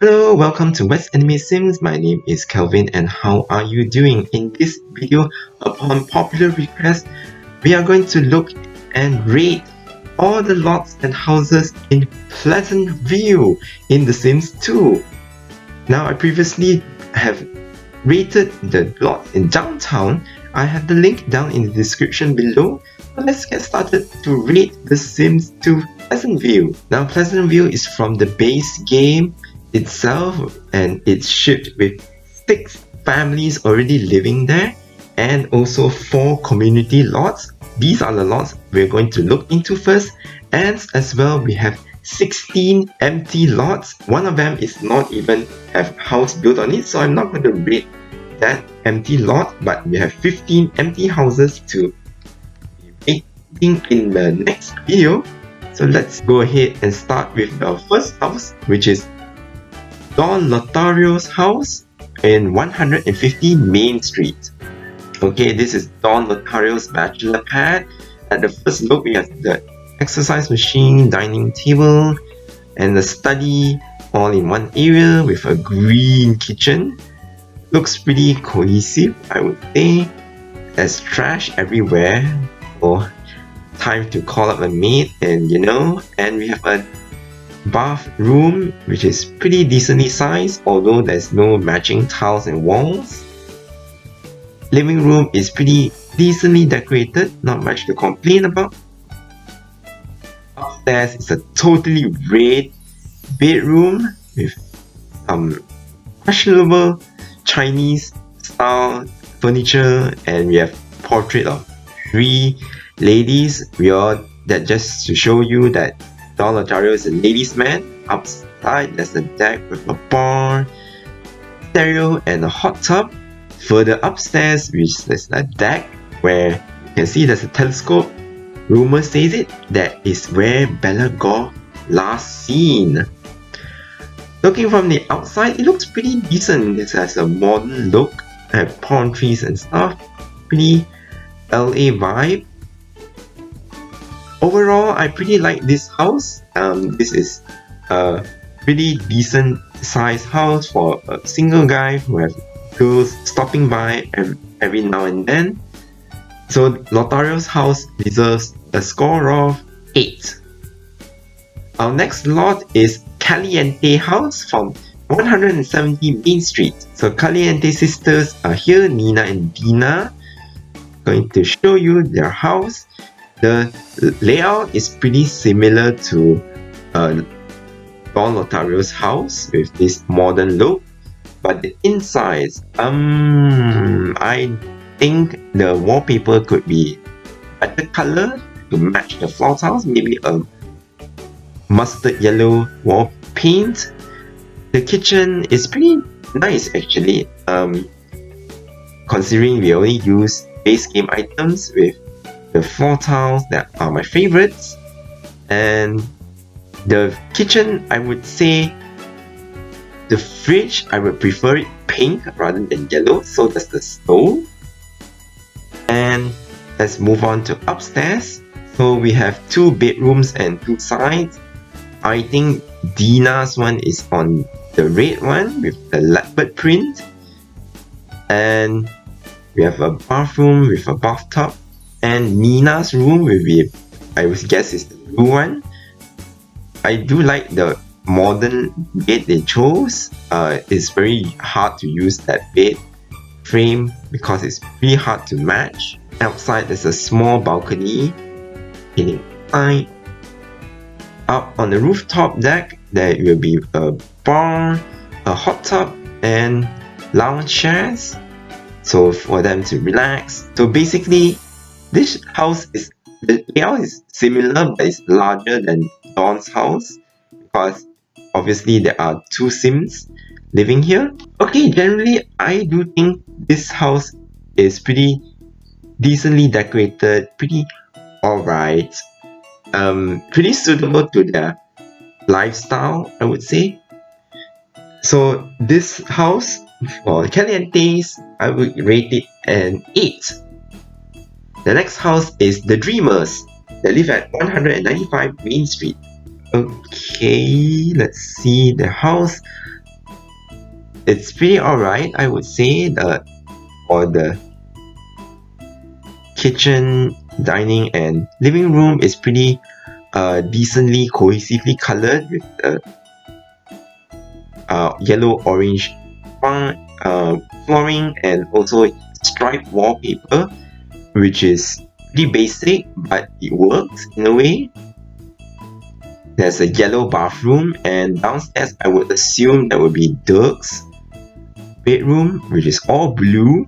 Hello, welcome to West Anime Sims. My name is Kelvin and how are you doing? In this video, upon popular request, we are going to look and rate all the lots and houses in Pleasantview in The Sims 2. Now, I previously have rated the lots in downtown. I have the link down in the description below. But let's get started to rate The Sims 2 Pleasantview. Now, Pleasantview is from the base game itself, and it's shipped with 6 families already living there and also 4 community lots. These are the lots we're going to look into first, and as well we have 16 empty lots. One of them is not even have house built on it, so I'm not going to rate that empty lot, but we have 15 empty houses to be rating in the next video. So let's go ahead and start with the first house, which is Don Lothario's house in 150 Main Street. Okay, this is Don Lothario's bachelor pad. At the first look, we have the exercise machine, dining table, and the study all in one area with a green kitchen. Looks pretty cohesive, I would say. There's trash everywhere, or time to call up a maid, and we have a bathroom which is pretty decently sized, although there's no matching tiles and walls. Living room is pretty decently decorated, not much to complain about. Upstairs is a totally red bedroom with some questionable Chinese style furniture, and we have portrait of 3 ladies. That just to show you that Don Lothario is a ladies' man. Outside, there's a deck with a bar, stereo, and a hot tub. Further upstairs, there's a deck where you can see there's a telescope. Rumor says that is where Bella Goth last seen. Looking from the outside, it looks pretty decent. It has a modern look, palm trees and stuff. Pretty LA vibe. Overall, I pretty like this house. This is a pretty decent sized house for a single guy who has girls stopping by every now and then. So Lothario's house deserves a score of 8. Our next lot is Caliente house from 170 Main Street. So Caliente sisters are here, Nina and Dina. Going to show you their house. The layout is pretty similar to Don Lothario's house with this modern look, but the insides, I think the wallpaper could be better color to match the floor tiles, maybe a mustard yellow wall paint. The kitchen is pretty nice actually, considering we only use base game items with the floor tiles that are my favorites. And the kitchen, I would say the fridge, I would prefer it pink rather than yellow, so does the stove. And let's move on to upstairs. So we have 2 bedrooms and 2 sides. I think Dina's one is on the red one with the leopard print, and we have a bathroom with a bathtub. And Nina's room will be, I would guess, is the blue one. I do like the modern bed they chose. It's very hard to use that bed frame because it's really hard to match. Outside there's a small balcony. Inside, up on the rooftop deck, there will be a bar, a hot tub, and lounge chairs, so for them to relax. So basically, this house the layout is similar, but it's larger than Don's house because obviously there are 2 Sims living here. Okay, generally I do think this house is pretty decently decorated, pretty alright, pretty suitable to their lifestyle, I would say. So this house for Calientes, I would rate it an 8. The next house is the Dreamers. They live at 195 Main Street. Okay, let's see the house. It's pretty alright, I would say. For the kitchen, dining, and living room is pretty decently cohesively colored with the yellow orange flooring and also striped wallpaper, which is pretty basic but it works in a way. There's a yellow bathroom, and downstairs I would assume that would be Dirk's bedroom, which is all blue,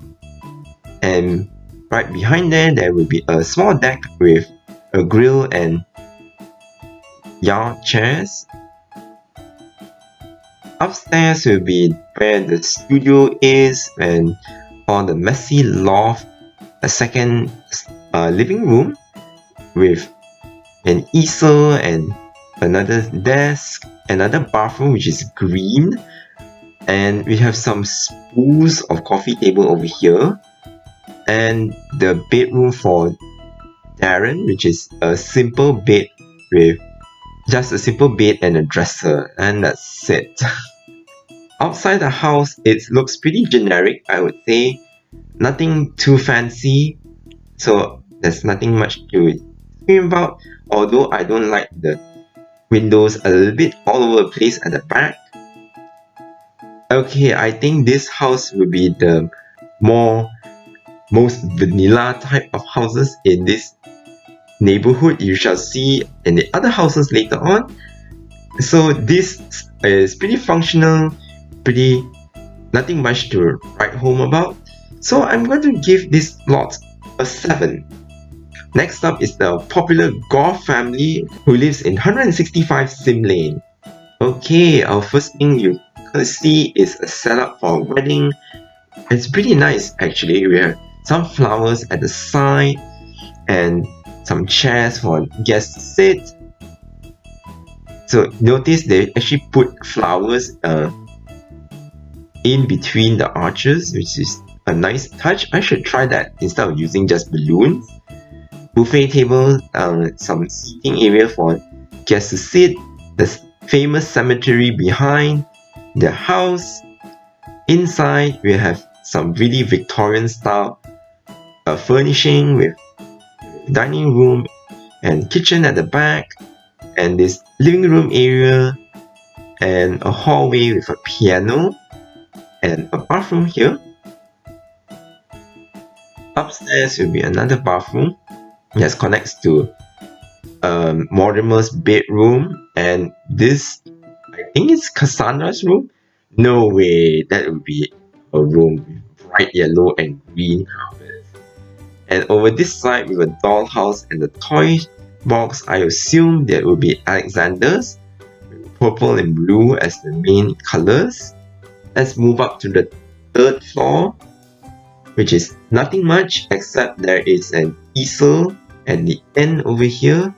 and right behind there will be a small deck with a grill and yard chairs. Upstairs will be where the studio is and all the messy loft, a second living room with an easel and another desk, another bathroom which is green, and we have some spools of coffee table over here, and the bedroom for Darren, which is a simple bed with just a simple bed and a dresser, and that's it. Outside the house, it looks pretty generic, I would say. Nothing too fancy, so there's nothing much to scream about, although I don't like the windows a little bit all over the place at the back. Okay, I think this house will be the most vanilla type of houses in this neighborhood. You shall see in the other houses later on. So this is pretty functional, pretty nothing much to write home about. So I'm going to give this lot a 7. Next up is the popular Goth family who lives in 165 Sim Lane. Okay, our first thing you can see is a setup for a wedding. It's pretty nice actually. We have some flowers at the side and some chairs for guests to sit. So notice they actually put flowers in between the arches, which is a nice touch. I should try that instead of using just balloons. Buffet table, some seating area for guests to sit, the famous cemetery behind the house. Inside we have some really Victorian style furnishing with dining room and kitchen at the back, and this living room area and a hallway with a piano and a bathroom here. Upstairs will be another bathroom that connects to Mortimer's bedroom, and this, I think it's Cassandra's room. No way, that would be a room with bright yellow and green carpets. And over this side with a dollhouse and the toy box, I assume that will be Alexander's, with purple and blue as the main colors. Let's move up to the 3rd floor, which is nothing much except there is an easel at the end over here,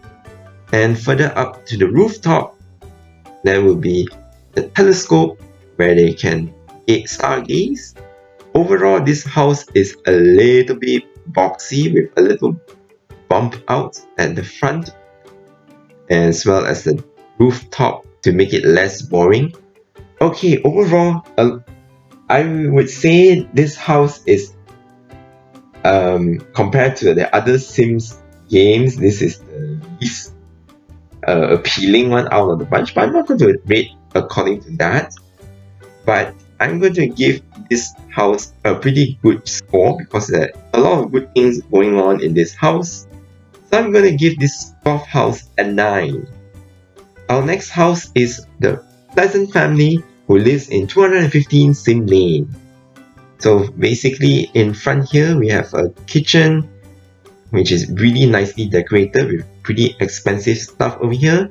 and further up to the rooftop there will be the telescope where they can stargaze. Overall, this house is a little bit boxy with a little bump out at the front as well as the rooftop to make it less boring. Okay, overall I would say this house is compared to the other Sims games, this is the least appealing one out of the bunch, but I'm not going to rate according to that. But I'm going to give this house a pretty good score because there are a lot of good things going on in this house. So I'm going to give this Goth house a 9. Our next house is the Pleasant family who lives in 215 Sim Lane. So basically in front here we have a kitchen which is really nicely decorated with pretty expensive stuff over here.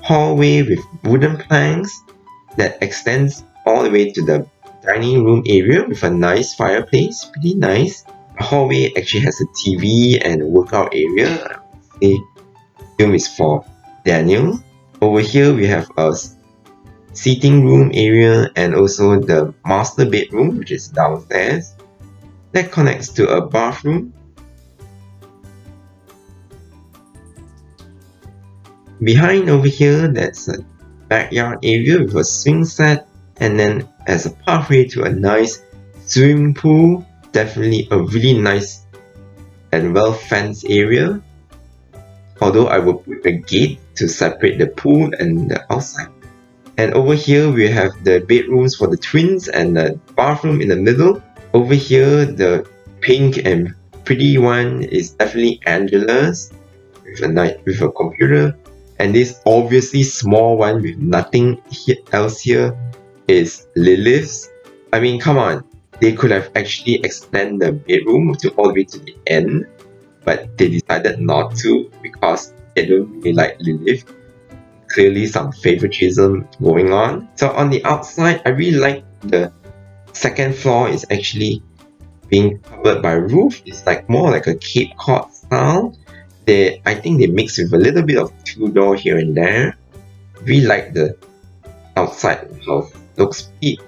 Hallway with wooden planks that extends all the way to the dining room area with a nice fireplace, pretty nice. The hallway actually has a TV and a workout area. The room is for Daniel. Over here we have a seating room area and also the master bedroom, which is downstairs. That connects to a bathroom. Behind over here, that's a backyard area with a swing set and then as a pathway to a nice swimming pool. Definitely a really nice and well fenced area. Although I will put a gate to separate the pool and the outside. And over here we have the bedrooms for the twins and the bathroom in the middle. Over here the pink and pretty one is definitely Angela's with a computer. And this obviously small one with nothing else here is Lilith's. I mean, come on, they could have actually extended the bedroom to all the way to the end, but they decided not to because they don't really like Lilith. Clearly some favoritism going on. So on the outside, I really like the second floor is actually being covered by roof. It's like more like a Cape Cod style. I think they mix with a little bit of Tudor here and there. Really like the outside of the house. Looks pretty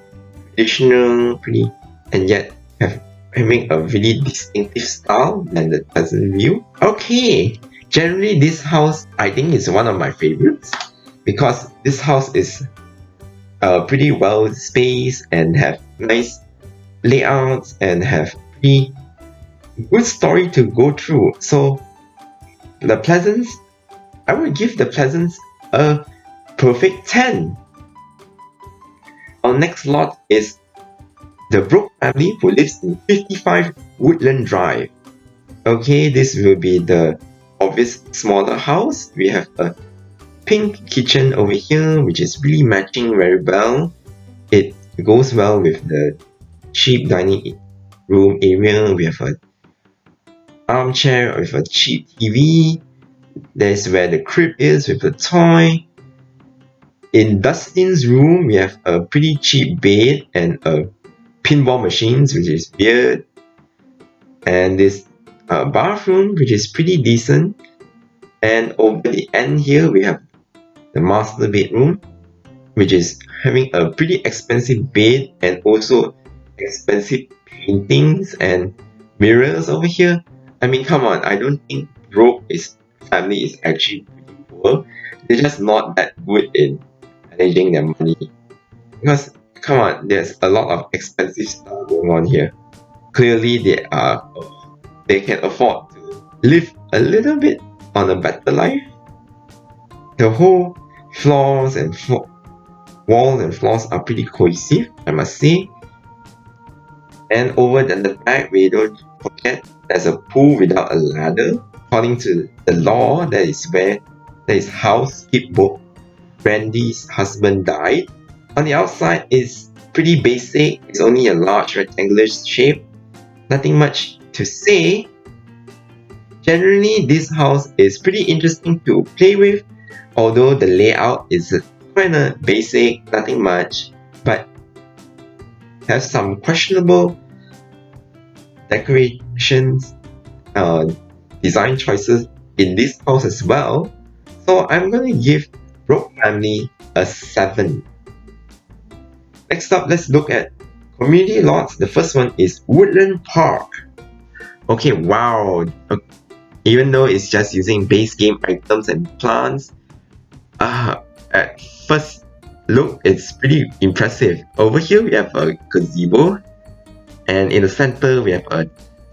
traditional, pretty, and yet having a really distinctive style than the Pleasantview. Okay, generally this house I think is one of my favorites because this house is pretty well spaced and have nice layouts and have pretty good story to go through. So the Pleasance, I would give the Pleasance a perfect 10. Our next lot is the Brooke family who lives in 55 Woodland Drive. Okay, this will be the obvious smaller house. We have a pink kitchen over here which is really matching very well. It goes well with the cheap dining room area. We have an armchair with a cheap TV. There's where the crib is with the toy. In Dustin's room, we have a pretty cheap bed and a pinball machines, which is weird. And this bathroom, which is pretty decent. And over the end here, we have the master bedroom, which is having a pretty expensive bed and also expensive paintings and mirrors over here. I mean, come on, I don't think Brooke family is actually pretty poor. They're just not that good in managing their money. Because, come on, there's a lot of expensive stuff going on here. Clearly, they can afford to live a little bit on a better life. The whole floors and walls and floors are pretty cohesive, I must say. And over at the back, we don't forget there's a pool without a ladder. According to the law, that is how Skipbook Brandy's husband died. On the outside, it's pretty basic. It's only a large rectangular shape. Nothing much to say. Generally, this house is pretty interesting to play with, although the layout is kinda basic, nothing much, but has some questionable decorations, design choices in this house as well. So I'm gonna give Brooke family a 7. Next up, let's look at community lots. The first one is Woodland Park. Okay, wow. Even though it's just using base game items and plants, at first look, it's pretty impressive. Over here, we have a gazebo, and in the center, we have a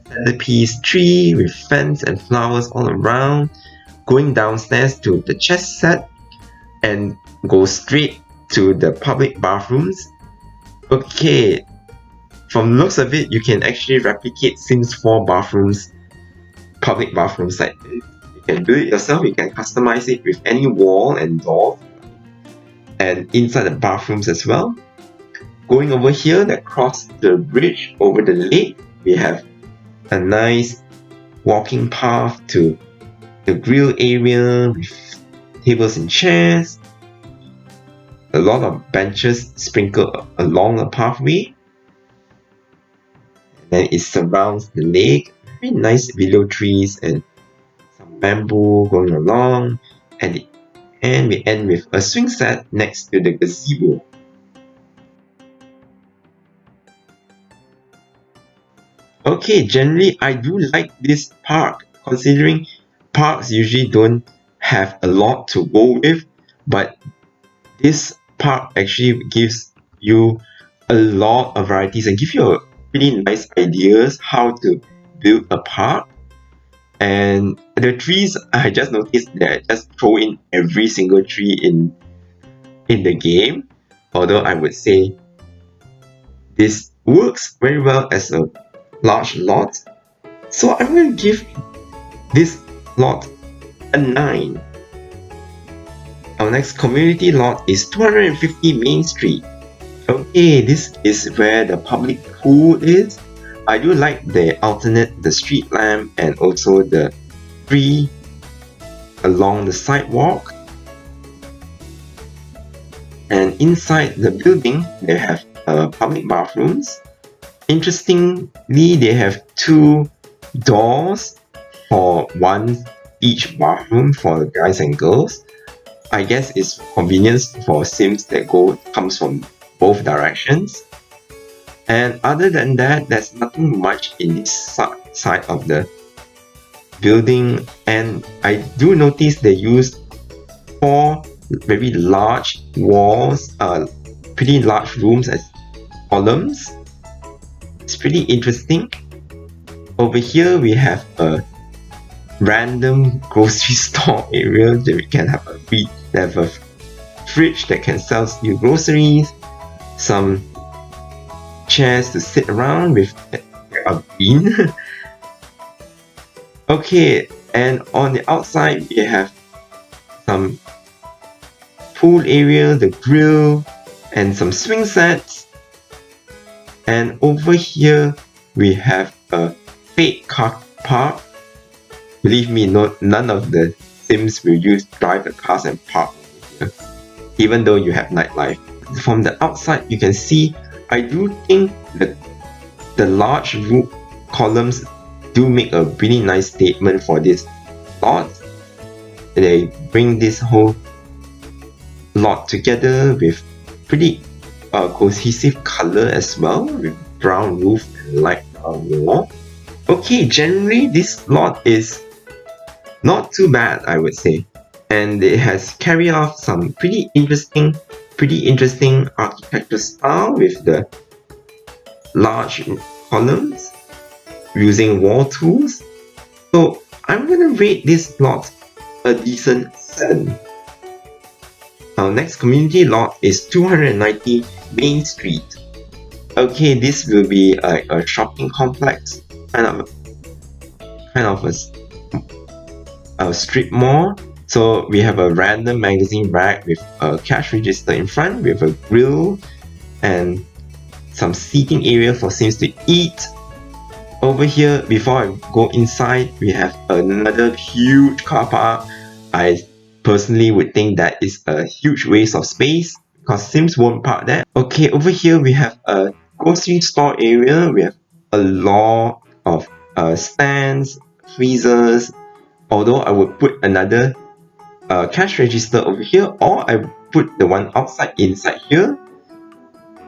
centerpiece tree with fence and flowers all around. Going downstairs to the chess set and go straight to the public bathrooms. Okay, from the looks of it, you can actually replicate Sims 4 bathrooms, public bathrooms like this. You can build it yourself, you can customize it with any wall and door, and inside the bathrooms as well. Going over here, that cross the bridge over the lake, we have a nice walking path to the grill area with tables and chairs. A lot of benches sprinkled along the pathway. And then it surrounds the lake. Very nice willow trees and some bamboo going along. And we end with a swing set next to the gazebo. Okay, generally I do like this park, considering parks usually don't have a lot to go with, but this park actually gives you a lot of varieties and give you a pretty nice ideas how to build a park. And the trees, I just noticed that just throw in every single tree in the game. Although I would say this works very well as a large lot. So I'm going to give this lot a 9. Our next community lot is 250 Main Street. Okay, this is where the public pool is. I do like the street lamp and also the tree along the sidewalk. And inside the building, they have public bathrooms. Interestingly, they have 2 doors for each bathroom for the guys and girls. I guess it's convenience for Sims that comes from both directions. And other than that, there's nothing much in this side of the building. And I do notice they used 4 very large walls, pretty large rooms as columns. It's pretty interesting. Over here we have a random grocery store area that we can have a fridge that can sell you groceries, some chairs to sit around with a bean. Okay, and on the outside we have some pool area, the grill, and some swing sets. And over here we have a fake car park. Believe me, none of the Sims will drive the cars and park here, even though you have nightlife. From the outside you can see, I do think that the large roof columns do make a really nice statement for this lot. They bring this whole lot together with pretty cohesive color as well, with brown roof and light brown wall. Okay, generally this lot is not too bad, I would say, and it has carried off some pretty interesting architecture style with the large columns using wall tools. So I'm gonna rate this lot a decent 7. Our next community lot is 290 Main Street. Okay, this will be a shopping complex, kind of a strip mall. So we have a random magazine rack with a cash register in front, with a grill and some seating area for Sims to eat. Over here, before I go inside, we have another huge car park. I personally would think that is a huge waste of space because Sims won't park there. Okay, over here we have a grocery store area. We have a lot of stands, freezers. Although I would put another cash register over here, or I put the one inside here.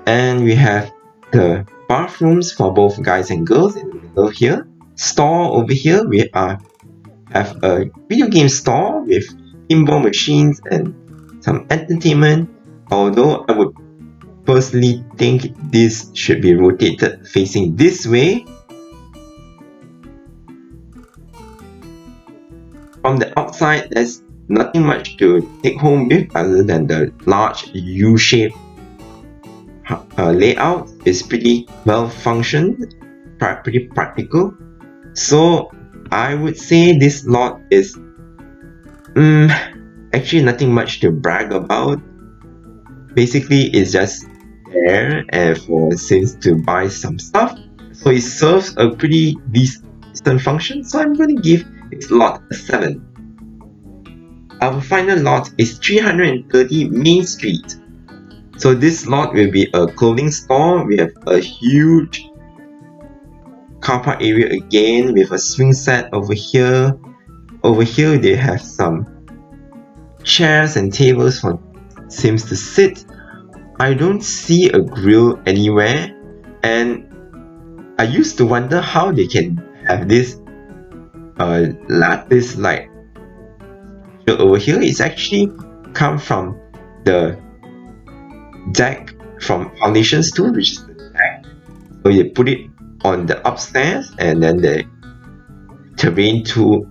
And we have the bathrooms for both guys and girls in the middle here. Store over here, we have a video game store with pinball machines and some entertainment. Although I would personally think this should be rotated facing this way. From the outside, there's nothing much to take home with other than the large U-shaped layout. Is pretty well functioned, pretty practical. So I would say this lot is actually nothing much to brag about. Basically, it's just there and for Sims to buy some stuff. So it serves a pretty decent function. So I'm going to give this lot a 7. Our final lot is 330 Main Street. So this lot will be a clothing store. We have a huge car park area again with a swing set over here. Over here they have some chairs and tables for Sims to sit. I don't see a grill anywhere, and I used to wonder how they can have this lattice like over here. It's actually come from the deck from foundations tool, which is the stack. So you put it on the upstairs, and then the terrain tool,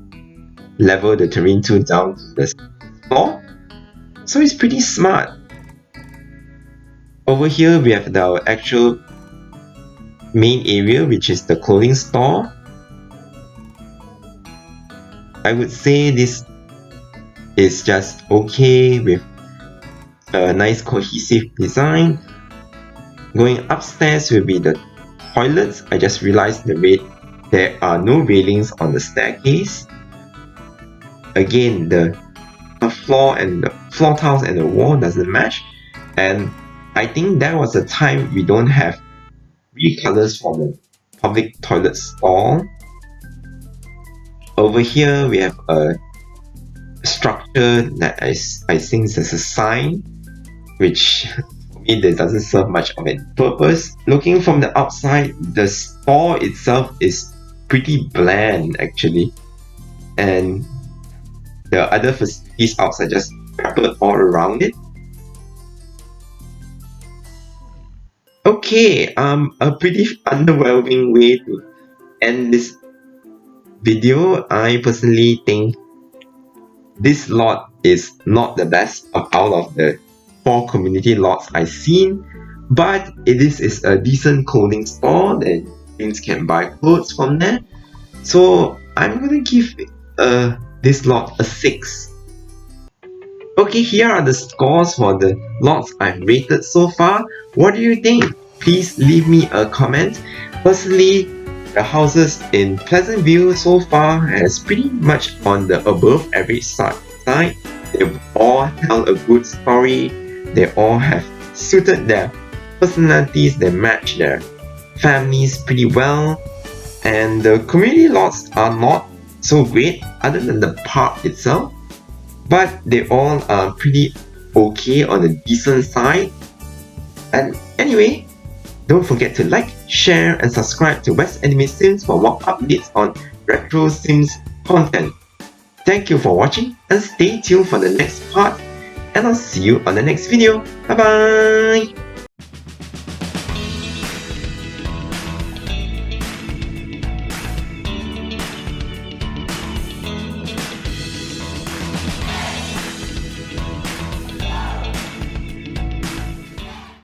level the terrain tool down to the floor. So it's pretty smart. Over here we have the actual main area, which is the clothing store. I would say this is just okay with a nice cohesive design. Going upstairs will be the toilets. I just realized there are no railings on the staircase. Again, the floor and the floor tiles and the wall doesn't match, and I think that was the time we don't have recolors for the public toilet stall. Over here we have a structure that I think there's a sign, which for me that doesn't serve much of a purpose. Looking from the outside, the store itself is pretty bland actually, and the other facilities outside just peppered all around it. Okay, a pretty underwhelming way to end this video. I personally think this lot is not the best out of the 4 community lots I've seen, but it is a decent clothing store that things can buy clothes from there. So I'm gonna give this lot a 6. Okay, here are the scores for the lots I've rated so far. What do you think? Please leave me a comment. Personally, the houses in Pleasantview so far has pretty much on the above average side. They all tell a good story. They all have suited their personalities. They match their families pretty well. And the community lots are not so great other than the park itself, but they all are pretty okay on the decent side. And anyway, don't forget to like, share and subscribe to West Anime Sims for more updates on retro Sims content. Thank you for watching and stay tuned for the next part, and I'll see you on the next video. Bye bye!